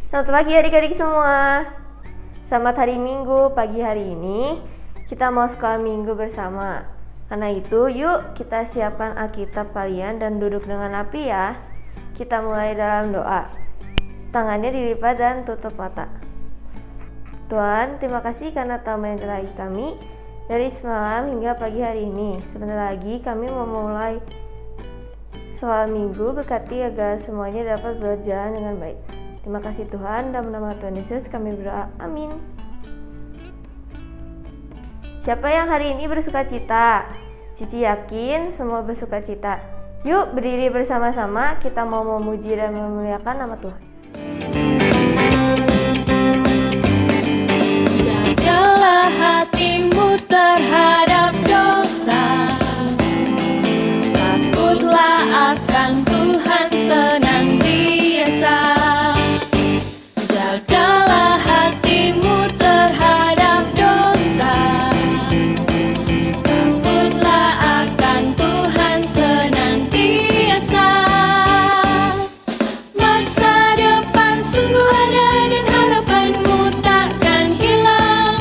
Selamat pagi adik-adik semua. Selamat hari Minggu. Pagi hari ini kita mau sekolah minggu bersama. Karena itu yuk kita siapkan Alkitab kalian dan duduk dengan rapi ya. Kita mulai dalam doa. Tangannya dilipat dan tutup mata. Tuhan, terima kasih karena telah menyertai kami dari semalam hingga pagi hari ini. Sebentar lagi kami memulai sekolah minggu. Berkati agar semuanya dapat berjalan dengan baik. Terima kasih Tuhan, dalam nama Tuhan Yesus kami berdoa, amin. Siapa yang hari ini bersuka cita? Cici yakin semua bersuka cita. Yuk berdiri bersama-sama, kita mau memuji dan memuliakan nama Tuhan. Jagalah hatimu terhadap dosa, takutlah akan Tuhan senantiasa. Jagalah hatimu terhadap dosa, takutlah akan Tuhan senantiasa. Masa depan sungguh ada dan harapanmu takkan hilang.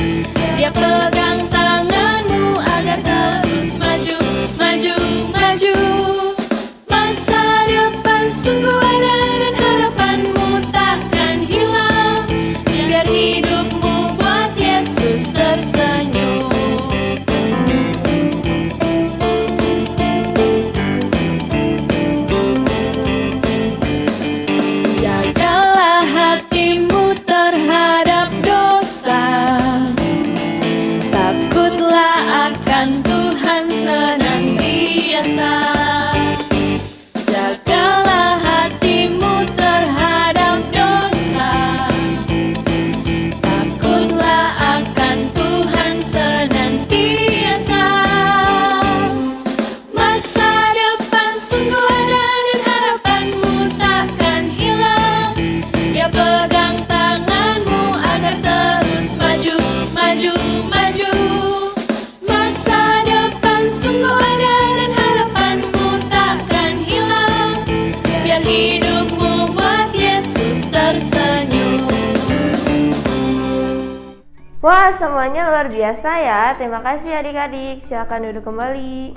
Dia pegang tanganmu agar terus maju, maju, maju. Masa depan sungguh ada dan harapanmu takkan hilang. Biar hidupmu buat Yesus tersenyum. Jagalah hatimu terhadap dosa, takutlah akan Tuhan senantiasa. Jagalah hatimu terhadap dosa, takutlah akan Tuhan senantiasa. Masa depan sungguh ada dan harapanmu takkan hilang. Dia pegang tanganmu agar terus maju, maju, maju. Masa depan sungguh ada dan harapanmu takkan hilang. Biar hidupmu buat Yesus tersenyum. Wah, semuanya luar biasa ya. Terima kasih adik-adik. Silakan duduk kembali.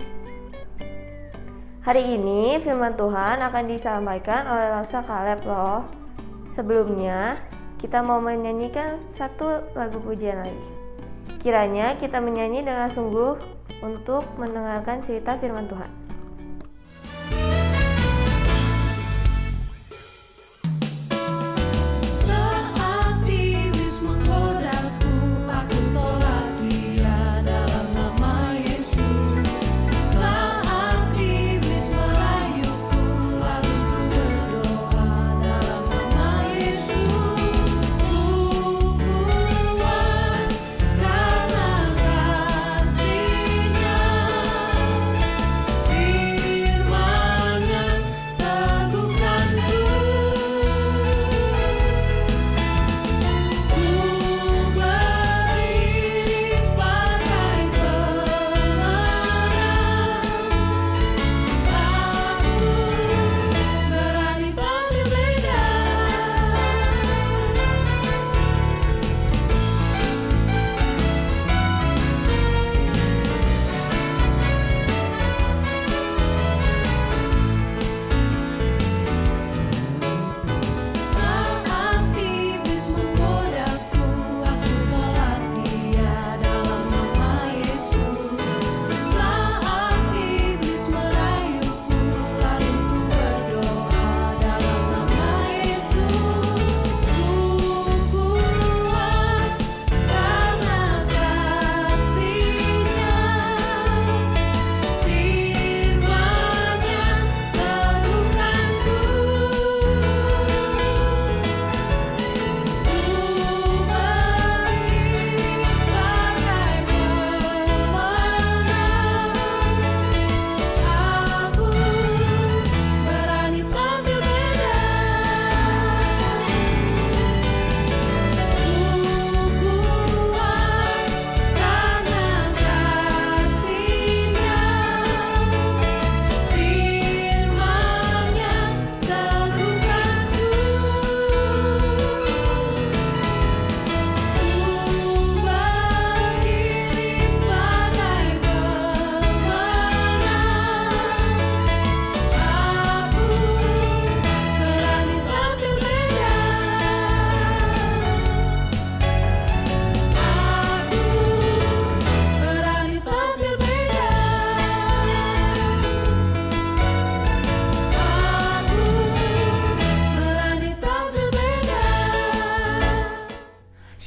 Hari ini firman Tuhan akan disampaikan oleh Lausa Kaleb loh. Sebelumnya, kita mau menyanyikan satu lagu pujian lagi. Kiranya kita menyanyi dengan sungguh untuk mendengarkan cerita firman Tuhan. Saat iblis menggodaku, aku tolak dia dalam nama Yesus. Saat iblis merayuku, lalu ku berdoa dalam nama Yesus. Ku kuat karena kasih-Nya.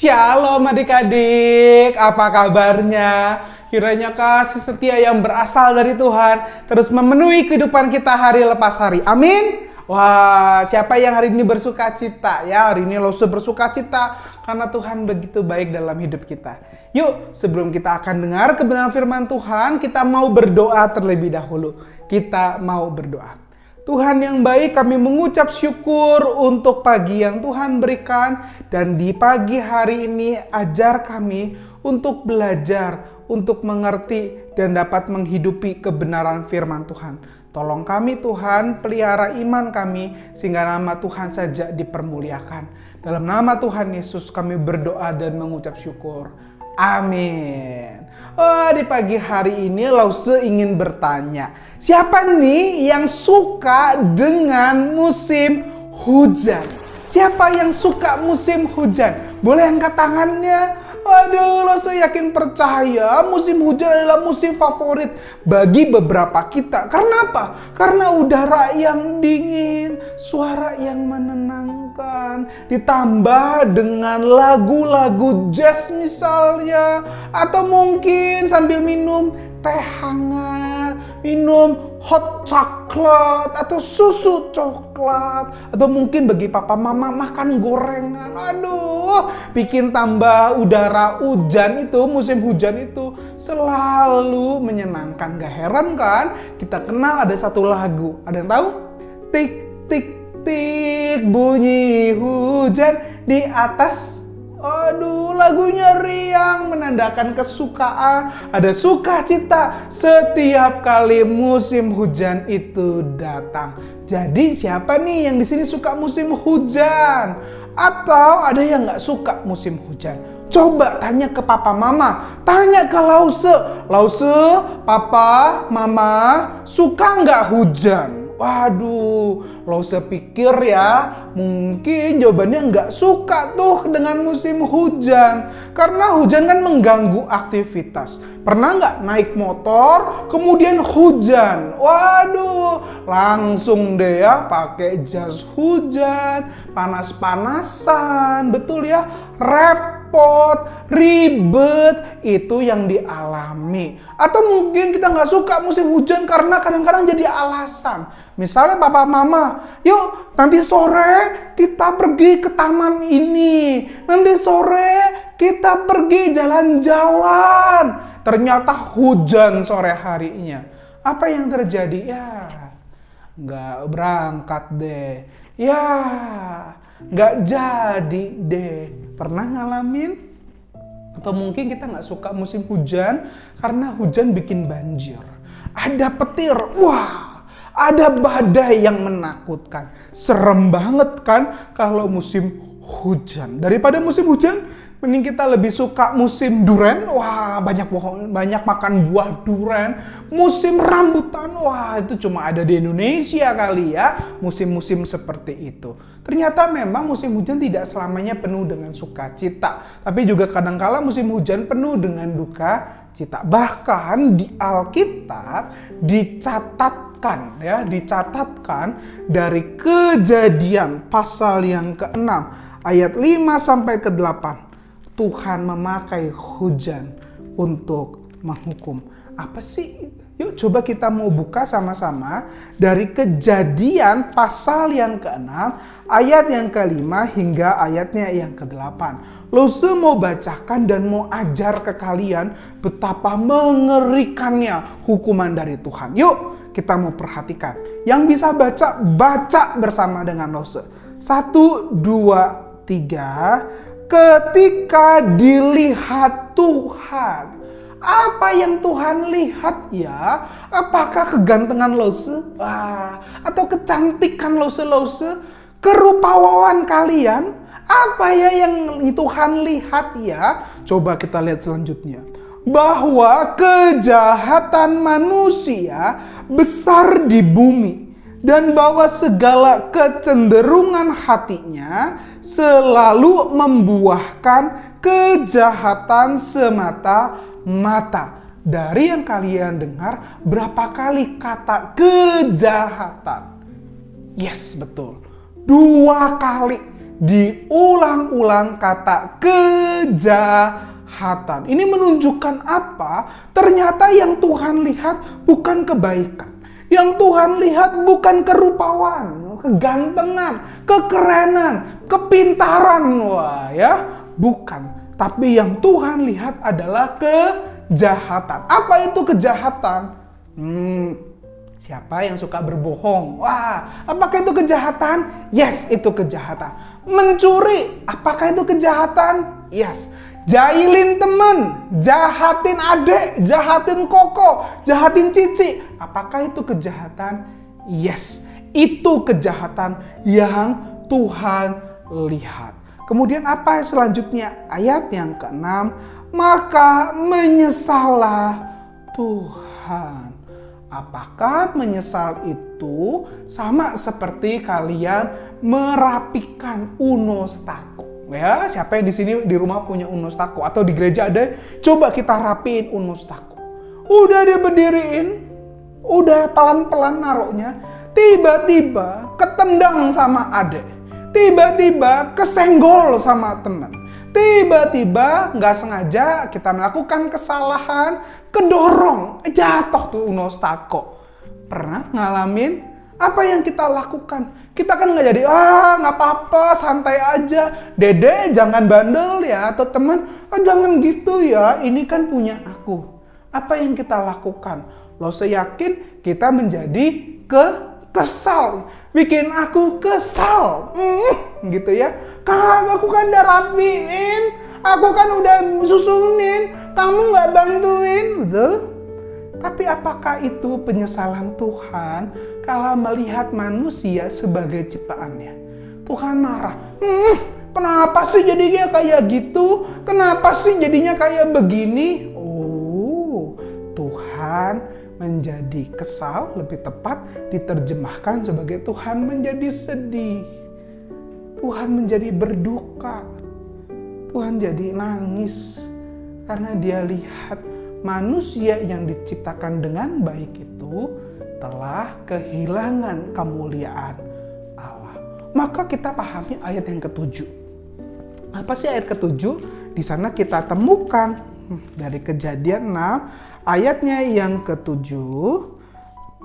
Shalom adik-adik, apa kabarnya? Kiranya kasih setia yang berasal dari Tuhan terus memenuhi kehidupan kita hari lepas hari. Amin. Wah, siapa yang hari ini bersuka cita ya? Hari ini lo bersuka cita karena Tuhan begitu baik dalam hidup kita. Yuk, sebelum kita akan dengar kebenaran firman Tuhan, kita mau berdoa terlebih dahulu. Kita mau berdoa. Tuhan yang baik, kami mengucap syukur untuk pagi yang Tuhan berikan. Dan di pagi hari ini ajar kami untuk belajar, untuk mengerti dan dapat menghidupi kebenaran firman Tuhan. Tolong kami Tuhan, pelihara iman kami sehingga nama Tuhan saja dipermuliakan. Dalam nama Tuhan Yesus kami berdoa dan mengucap syukur. Amin. Oh, di pagi hari ini Lause ingin bertanya, siapa nih yang suka dengan musim hujan? Siapa yang suka musim hujan? Boleh angkat tangannya? Aduh, Lause yakin percaya musim hujan adalah musim favorit bagi beberapa kita. Karena apa? Karena udara yang dingin, suara yang menenangkan, ditambah dengan lagu-lagu jazz misalnya. Atau mungkin sambil minum teh hangat, minum hot chocolate atau susu coklat, atau mungkin bagi papa mama makan gorengan. Aduh, bikin tambah udara hujan itu, musim hujan itu selalu menyenangkan. Gak heran kan? Kita kenal ada satu lagu. Ada yang tahu? Tik tik tik bunyi hujan di atas. Aduh, lagunya riang menandakan kesukaan, ada sukacita setiap kali musim hujan itu datang. Jadi siapa nih yang di sini suka musim hujan? Atau ada yang nggak suka musim hujan? Coba tanya ke papa mama, tanya ke Lause. Lause, papa, mama, suka nggak hujan? Waduh, Lause pikir ya, mungkin jawabannya nggak suka tuh dengan musim hujan. Karena hujan kan mengganggu aktivitas. Pernah nggak naik motor, kemudian hujan? Waduh, langsung deh ya pakai jas hujan, panas-panasan, betul ya, repot, ribet, itu yang dialami. Atau mungkin kita nggak suka musim hujan karena kadang-kadang jadi alasan. Misalnya papa mama, yuk nanti sore kita pergi ke taman ini. Nanti sore kita pergi jalan-jalan. Ternyata hujan sore harinya. Apa yang terjadi? Ya, nggak berangkat deh. Ya, nggak jadi deh. Pernah ngalamin? Atau mungkin kita nggak suka musim hujan karena hujan bikin banjir. Ada petir, wah, ada badai yang menakutkan. Serem banget kan kalau musim hujan. Daripada musim hujan, mending kita lebih suka musim duren. Wah, banyak makan buah duren. Musim rambutan, wah itu cuma ada di Indonesia kali ya. Musim-musim seperti itu. Ternyata memang musim hujan tidak selamanya penuh dengan sukacita. Tapi juga kadangkala musim hujan penuh dengan duka cita. Bahkan di Alkitab dicatatkan dari Kejadian pasal yang ke-6 ayat 5 sampai ke 8. Tuhan memakai hujan untuk menghukum. Apa sih? Yuk coba kita mau buka sama-sama dari Kejadian pasal yang ke-6 ayat yang ke-5 hingga ayatnya yang ke-8. Lause mau bacakan dan mau ajar ke kalian betapa mengerikannya hukuman dari Tuhan. Yuk kita mau perhatikan. Yang bisa baca bersama dengan Lause. 1, 2, 3. Ketika dilihat Tuhan. Apa yang Tuhan lihat ya? Apakah kegantengan Lause? Atau kecantikan Lause? Kerupawan kalian? Apa ya yang Tuhan lihat ya? Coba kita lihat selanjutnya. Bahwa kejahatan manusia besar di bumi. Dan bahwa segala kecenderungan hatinya selalu membuahkan kejahatan semata-mata. Dari yang kalian dengar, berapa kali kata kejahatan? Yes, betul. 2 kali diulang-ulang kata kejahatan. kejahatan. Ini menunjukkan apa? Ternyata yang Tuhan lihat bukan kebaikan. Yang Tuhan lihat bukan kerupawan, kegantengan, kekerenan, kepintaran. Wah ya, bukan. Tapi yang Tuhan lihat adalah kejahatan. Apa itu kejahatan? Siapa yang suka berbohong? Wah, apakah itu kejahatan? Yes, itu kejahatan. Mencuri, apakah itu kejahatan? Yes. Jahilin teman, jahatin adik, jahatin koko, jahatin cici. Apakah itu kejahatan? Yes, itu kejahatan yang Tuhan lihat. Kemudian apa selanjutnya? Ayat yang ke-6. Maka menyesallah Tuhan. Apakah menyesal itu sama seperti kalian merapikan unos tako? Ya, siapa yang di sini di rumah punya unos tako atau di gereja ada? Coba kita rapiin unos tako. Udah dia berdiriin, udah pelan-pelan naruhnya, tiba-tiba ketendang sama adek, tiba-tiba kesenggol sama teman, tiba-tiba nggak sengaja kita melakukan kesalahan, kedorong, jatuh tuh unos tako. Pernah ngalamin? Apa yang kita lakukan? Kita kan nggak jadi, nggak apa-apa, santai aja. Dede jangan bandel ya, atau teman, jangan gitu ya, ini kan punya aku. Apa yang kita lakukan? Lo seyakin kita menjadi kesal, bikin aku kesal, gitu ya. Aku kan udah rapiin, aku kan udah susunin, kamu nggak bantuin, betul? Tapi apakah itu penyesalan Tuhan kalau melihat manusia sebagai ciptaannya? Tuhan marah. Kenapa sih jadinya kayak gitu? Kenapa sih jadinya kayak begini? Oh, Tuhan menjadi kesal, lebih tepat diterjemahkan sebagai Tuhan menjadi sedih. Tuhan menjadi berduka. Tuhan jadi nangis karena dia lihat manusia yang diciptakan dengan baik itu telah kehilangan kemuliaan Allah. Maka kita pahami ayat yang ke-7. Apa sih ayat ke-7? Di sana kita temukan dari Kejadian 6 ayatnya yang ke-7.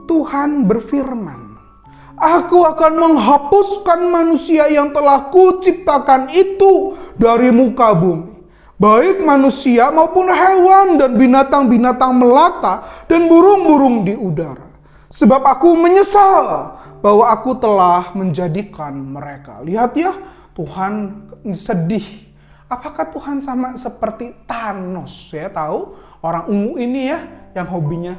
Tuhan berfirman, Aku akan menghapuskan manusia yang telah kuciptakan itu dari muka bumi. Baik manusia maupun hewan dan binatang-binatang melata dan burung-burung di udara. Sebab aku menyesal bahwa aku telah menjadikan mereka. Lihat ya, Tuhan sedih. Apakah Tuhan sama seperti Thanos ya? Tahu orang ungu ini ya, yang hobinya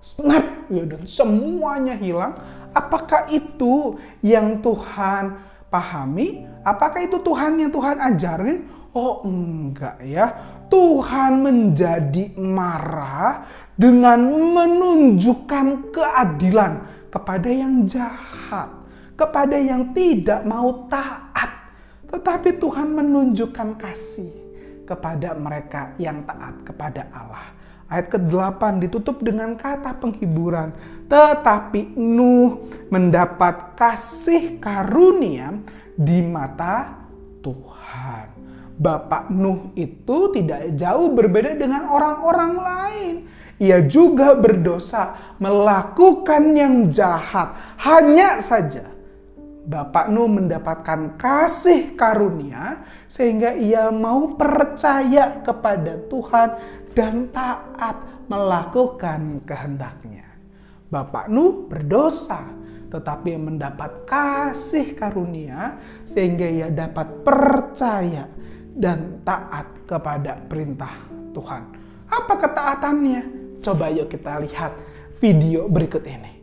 snap ya, dan semuanya hilang. Apakah itu yang Tuhan pahami? Apakah itu Tuhan yang Tuhan ajarin? Oh enggak ya, Tuhan menjadi marah dengan menunjukkan keadilan kepada yang jahat, kepada yang tidak mau taat. Tetapi Tuhan menunjukkan kasih kepada mereka yang taat kepada Allah. Ayat ke-8 ditutup dengan kata penghiburan. Tetapi Nuh mendapat kasih karunia di mata Tuhan. Bapak Nuh itu tidak jauh berbeda dengan orang-orang lain. Ia juga berdosa, melakukan yang jahat. Hanya saja Bapak Nuh mendapatkan kasih karunia sehingga ia mau percaya kepada Tuhan dan taat melakukan kehendaknya. Bapak Nuh berdosa, tetapi mendapat kasih karunia sehingga ia dapat percaya dan taat kepada perintah Tuhan. Apa ketaatannya? Coba yuk kita lihat video berikut ini.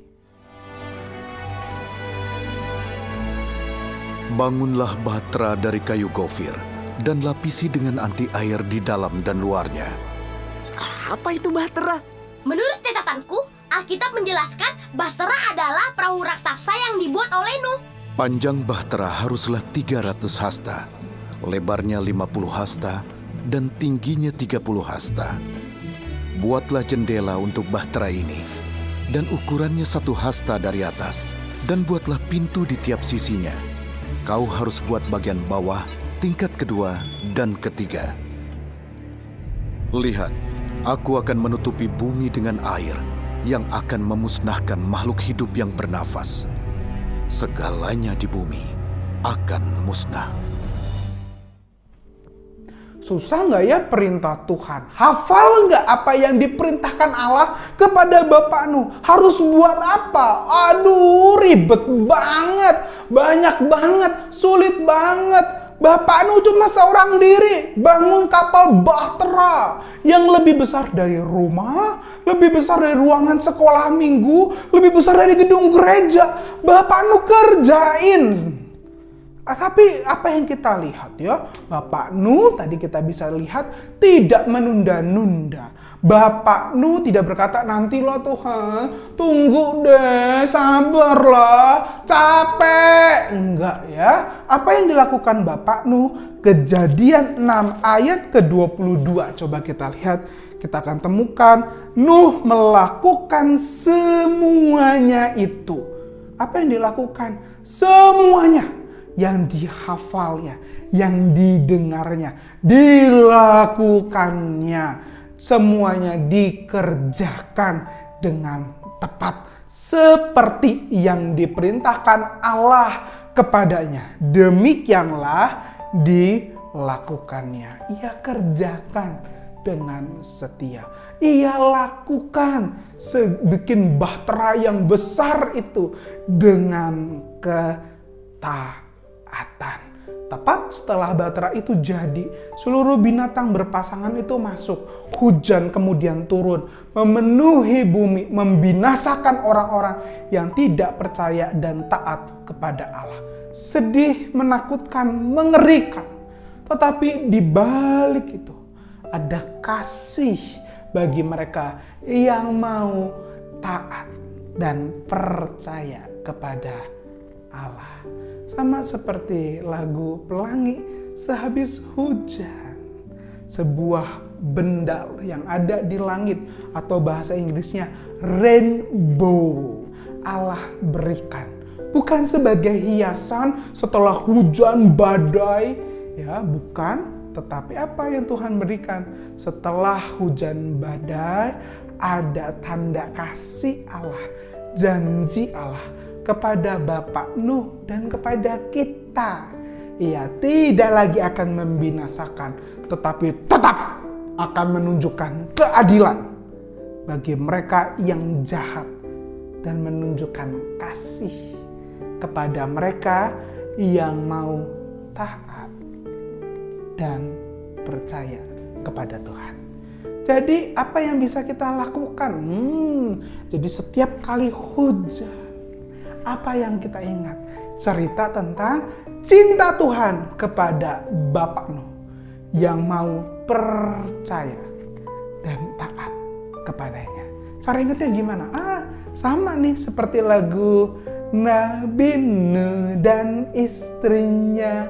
Bangunlah bahtera dari kayu gofir dan lapisi dengan anti air di dalam dan luarnya. Apa itu bahtera? Menurut catatanku, Alkitab menjelaskan bahtera adalah perahu raksasa yang dibuat oleh Nuh. Panjang bahtera haruslah 300 hasta, lebarnya 50 hasta, dan tingginya 30 hasta. Buatlah jendela untuk bahtera ini, dan ukurannya 1 hasta dari atas, dan buatlah pintu di tiap sisinya. Kau harus buat bagian bawah, tingkat kedua, dan ketiga. Lihat, aku akan menutupi bumi dengan air yang akan memusnahkan makhluk hidup yang bernafas. Segalanya di bumi akan musnah. Susah nggak ya perintah Tuhan? Hafal nggak apa yang diperintahkan Allah kepada Bapak Nuh? Harus buat apa? Aduh, ribet banget, banyak banget, sulit banget. Bapak Nuh cuma seorang diri bangun kapal bahtera yang lebih besar dari rumah, lebih besar dari ruangan sekolah minggu, lebih besar dari gedung gereja. Bapak Nuh kerjain. Tapi apa yang kita lihat ya? Bapak Nuh tadi kita bisa lihat tidak menunda-nunda. Bapak Nuh tidak berkata, nantilah Tuhan, tunggu deh, sabarlah, capek. Enggak ya. Apa yang dilakukan Bapak Nuh? Kejadian 6 ayat ke-22. Coba kita lihat, kita akan temukan Nuh melakukan semuanya itu. Apa yang dilakukan? Semuanya. Yang dihafalnya, yang didengarnya, dilakukannya, semuanya dikerjakan dengan tepat seperti yang diperintahkan Allah kepadanya. Demikianlah dilakukannya. Ia kerjakan dengan setia. Ia lakukan bikin bahtera yang besar itu dengan ketaatan. Tepat setelah bahtera itu jadi, seluruh binatang berpasangan itu masuk. Hujan kemudian turun, memenuhi bumi, membinasakan orang-orang yang tidak percaya dan taat kepada Allah. Sedih, menakutkan, mengerikan. Tetapi di balik itu ada kasih bagi mereka yang mau taat dan percaya kepada Allah. Sama seperti lagu Pelangi sehabis hujan. Sebuah benda yang ada di langit atau bahasa Inggrisnya rainbow. Allah berikan. Bukan sebagai hiasan setelah hujan badai. Ya, bukan. Tetapi apa yang Tuhan berikan? Setelah hujan badai ada tanda kasih Allah. Janji Allah kepada Bapak Nuh dan kepada kita. Ia tidak lagi akan membinasakan, tetapi tetap akan menunjukkan keadilan bagi mereka yang jahat dan menunjukkan kasih kepada mereka yang mau taat dan percaya kepada Tuhan. Jadi apa yang bisa kita lakukan? Jadi setiap kali hujan, apa yang kita ingat? Cerita tentang cinta Tuhan kepada Bapak Nuh yang mau percaya dan taat kepadanya. Cara ingatnya gimana? Sama nih seperti lagu Nabi Nuh dan istrinya,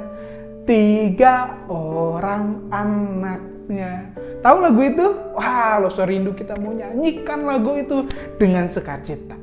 3 orang anaknya. Tahu lagu itu? Wah, lo so rindu kita mau nyanyikan lagu itu dengan sukacita.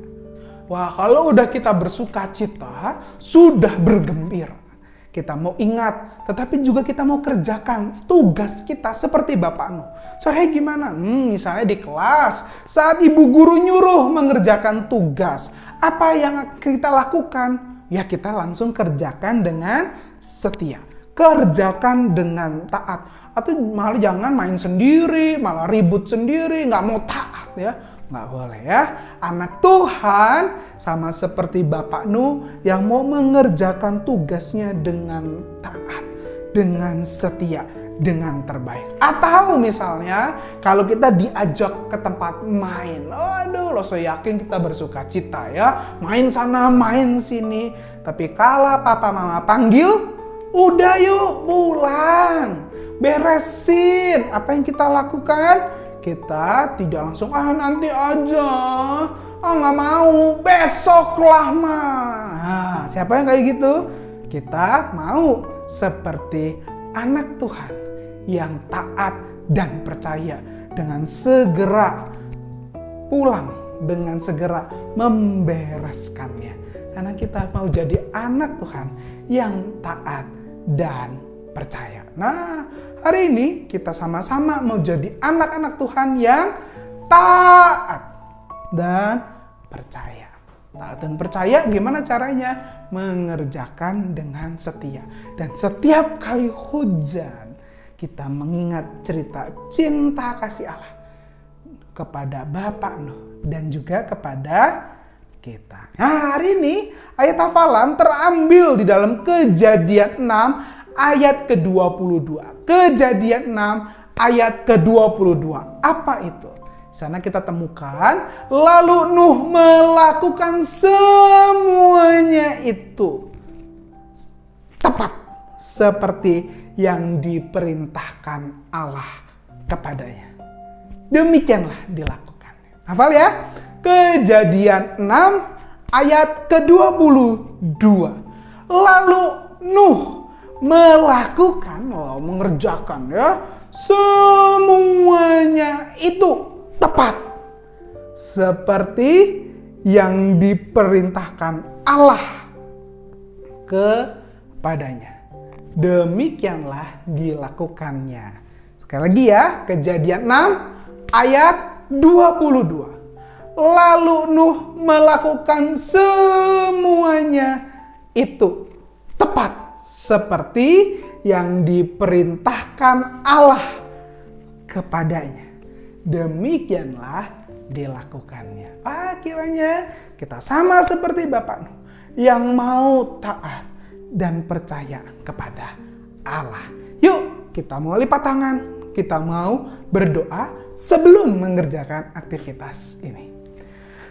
Wah, kalau udah kita bersuka cita, sudah bergembira. Kita mau ingat, tetapi juga kita mau kerjakan tugas kita seperti Bapak Nuh. Caranya gimana? Misalnya di kelas, saat ibu guru nyuruh mengerjakan tugas, apa yang kita lakukan? Ya kita langsung kerjakan dengan setia. Kerjakan dengan taat. Atau malah jangan main sendiri, malah ribut sendiri, nggak mau taat ya. Nggak boleh ya. Anak Tuhan sama seperti Bapak Nuh yang mau mengerjakan tugasnya dengan taat, dengan setia, dengan terbaik. Atau misalnya kalau kita diajak ke tempat main, aduh lo saya yakin kita bersuka cita ya. Main sana, main sini. Tapi kalau papa mama panggil, udah yuk pulang. Beresin. Apa yang kita lakukan? Kita tidak langsung, nanti aja, nggak mau, besoklah mah. Siapa yang kayak gitu? Kita mau seperti anak Tuhan yang taat dan percaya dengan segera pulang, dengan segera membereskannya. Karena kita mau jadi anak Tuhan yang taat dan percaya. Nah, hari ini kita sama-sama mau jadi anak-anak Tuhan yang taat dan percaya. Taat dan percaya gimana caranya? Mengerjakan dengan setia. Dan setiap kali hujan, kita mengingat cerita cinta kasih Allah kepada Bapak Nuh dan juga kepada kita. Nah, hari ini ayat hafalan terambil di dalam Kejadian 6 ayat ke-22. Kejadian 6 ayat ke-22. Apa itu? Di sana kita temukan, lalu Nuh melakukan semuanya itu tepat seperti yang diperintahkan Allah kepadanya. Demikianlah dilakukan. Hafal ya? Kejadian 6 ayat ke-22. Lalu Nuh melakukan, mengerjakan ya, semuanya itu tepat seperti yang diperintahkan Allah kepadanya. Demikianlah dilakukannya. Sekali lagi ya, Kejadian 6 ayat 22. Lalu Nuh melakukan semuanya itu tepat seperti yang diperintahkan Allah kepadanya. Demikianlah dilakukannya. Kiranya kita sama seperti Bapak Nuh yang mau taat dan percaya kepada Allah. Yuk, kita mau lipat tangan, kita mau berdoa sebelum mengerjakan aktivitas ini.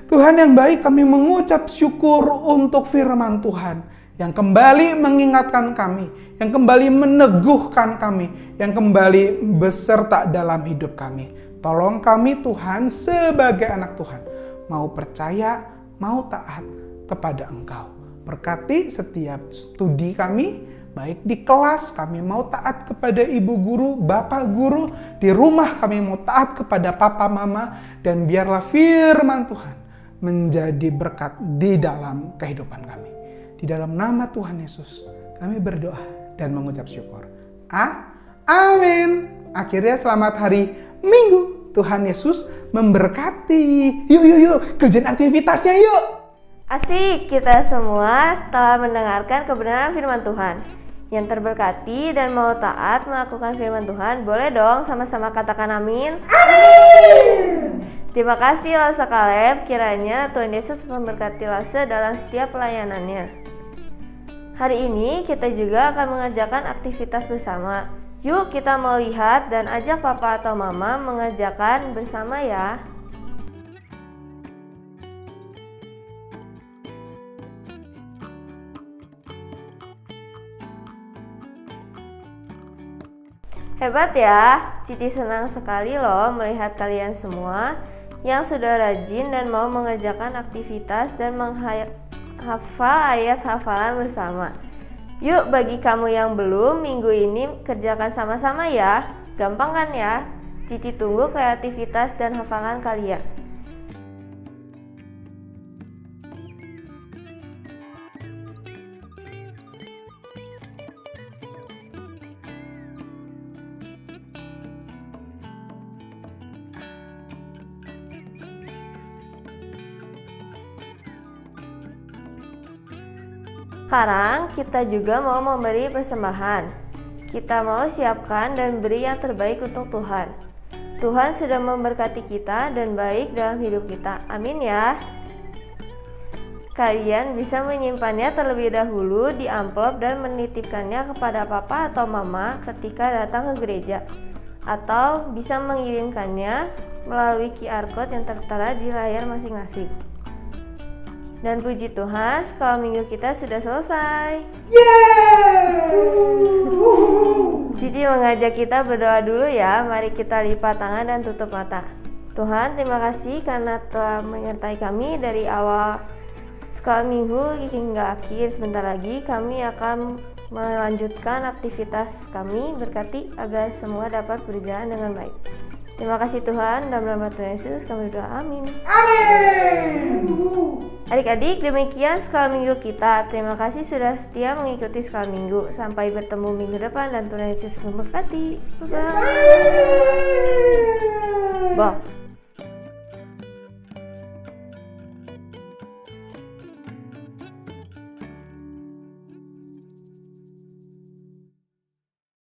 Tuhan yang baik, kami mengucap syukur untuk firman Tuhan yang kembali mengingatkan kami, yang kembali meneguhkan kami, yang kembali beserta dalam hidup kami. Tolong kami Tuhan sebagai anak Tuhan, mau percaya, mau taat kepada Engkau. Berkati setiap studi kami, baik di kelas kami mau taat kepada ibu guru, bapak guru, di rumah kami mau taat kepada papa mama, dan biarlah firman Tuhan menjadi berkat di dalam kehidupan kami. Di dalam nama Tuhan Yesus kami berdoa dan mengucap syukur. Amin. Akhirnya selamat hari Minggu. Tuhan Yesus memberkati. Yuk, kerjain aktivitasnya yuk. Asik, kita semua setelah mendengarkan kebenaran firman Tuhan yang terberkati dan mau taat melakukan firman Tuhan, boleh dong sama-sama katakan amin. Amin. Terima kasih Lase Kaleb, kiranya Tuhan Yesus memberkati Lase dalam setiap pelayanannya. Hari ini kita juga akan mengerjakan aktivitas bersama. Yuk kita mau lihat dan ajak papa atau mama mengerjakan bersama ya. Hebat ya, Cici senang sekali loh melihat kalian semua yang sudah rajin dan mau mengerjakan aktivitas dan menghafal ayat hafalan bersama. Yuk bagi kamu yang belum, minggu ini kerjakan sama-sama ya. Gampang kan ya? Cici tunggu kreativitas dan hafalan kalian. Sekarang kita juga mau memberi persembahan. Kita mau siapkan dan beri yang terbaik untuk Tuhan. Tuhan sudah memberkati kita dan baik dalam hidup kita. Amin ya. Kalian bisa menyimpannya terlebih dahulu di amplop dan menitipkannya kepada papa atau mama ketika datang ke gereja. Atau bisa mengirimkannya melalui QR Code yang tertera di layar masing-masing. Dan puji Tuhan, sekolah minggu kita sudah selesai. Cici mengajak kita berdoa dulu ya. Mari kita lipat tangan dan tutup mata. Tuhan, terima kasih karena telah menyertai kami dari awal sekolah minggu hingga akhir. Sebentar lagi kami akan melanjutkan aktivitas kami. Berkati agar semua dapat berjalan dengan baik. Terima kasih Tuhan, dalam nama Tuhan Yesus kami berdoa, amin. Amin. Adik-adik, demikian sekolah minggu kita. Terima kasih sudah setia mengikuti sekolah minggu. Sampai bertemu minggu depan dan Tuhan Yesus memberkati. Bye-bye. Bah.